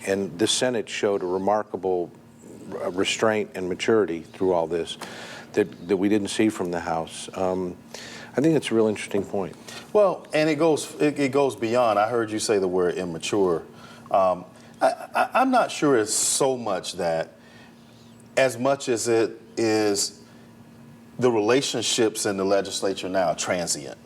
and the Senate showed a remarkable restraint and maturity through all this that we didn't see from the House. I think it's a real interesting point. Well, and it goes beyond. I heard you say the word immature. I'm not sure it's so much that, as much as it is the relationships in the legislature now transient,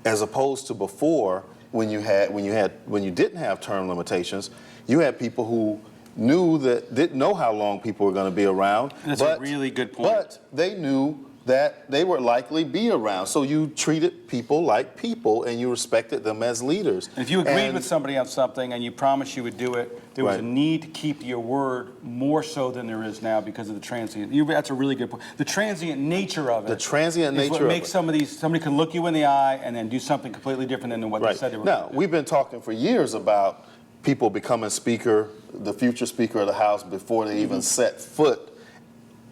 as opposed to before when you didn't have term limitations, you had people who didn't know how long people were going to be around. That's a really good point. But they knew that they would likely be around. So you treated people like people and you respected them as leaders. And if you agreed with somebody on something and you promised you would do it, there was a need to keep your word more so than there is now because of the transient. That's a really good point. The transient nature of it. The transient nature what makes somebody can look you in the eye and then do something completely different than what they said they were going to do. Now, we've been talking for years about people becoming speaker, the future speaker of the House, before they even set foot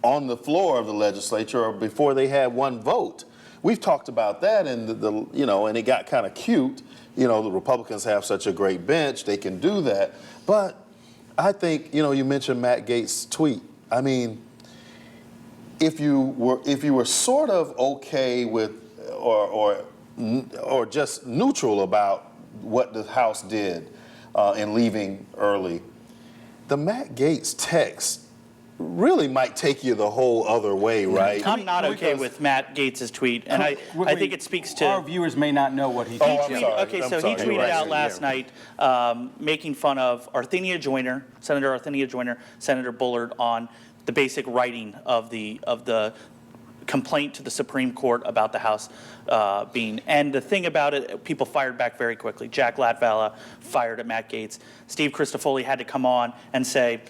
on the floor of the legislature or before they had one vote. We've talked about that, and and it got kind of cute. The Republicans have such a great bench; they can do that. But I think you mentioned Matt Gaetz' tweet. I mean, if you were sort of okay with or just neutral about what the House did in leaving early, the Matt Gaetz text really might take you the whole other way, right? I'm not okay with Matt Gaetz' tweet, and I think it speaks to... Our viewers may not know what he tweeted. He tweeted out last night making fun of Senator Arthenia Joyner, Senator Bullard on the basic writing of the complaint to the Supreme Court about the House being. And the thing about it, people fired back very quickly. Jack Latvala fired at Matt Gaetz. Steve Christofoli had to come on and say,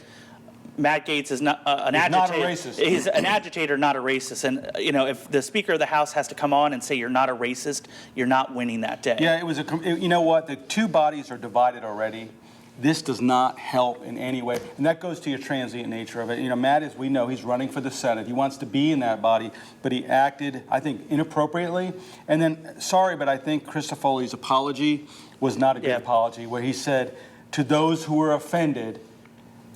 Matt Gaetz is not an agitator. Not a racist. He's an agitator, not a racist. And if the Speaker of the House has to come on and say you're not a racist, you're not winning that day. Yeah, you know what? The two bodies are divided already. This does not help in any way, and that goes to your transient nature of it. Matt, as we know, he's running for the Senate. He wants to be in that body, but he acted, I think, inappropriately. And then, sorry, but I think Christofoli's apology was not a good apology, where he said, to those who were offended,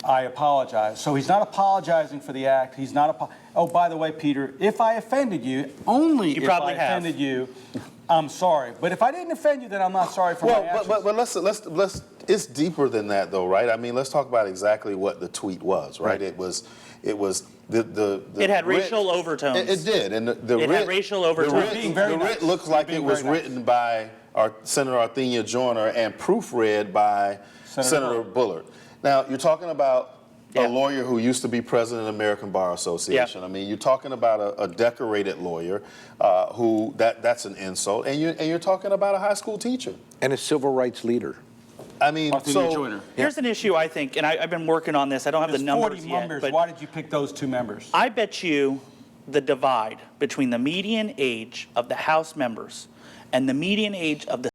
I apologize. So he's not apologizing for the act. He's not oh, by the way, Peter, if I offended you, offended you, I'm sorry. But if I didn't offend you, then I'm not sorry for my actions. But let's it's deeper than that, though, right? I mean, let's talk about exactly what the tweet was, right? It was it had racial overtones. It did, and it had racial overtones. The writ looks like it was written by Senator Arthenia Joyner and proofread by Senator Bullard. Now, you're talking about a lawyer who used to be president of the American Bar Association. Yeah. I mean, you're talking about a decorated lawyer who that's an insult, and you're talking about a high school teacher and a civil rights leader. I mean, so here's an issue I think, and I've been working on this. I don't have the numbers 40 yet. Members. But why did you pick those two members? I bet you the divide between the median age of the House members and the median age of the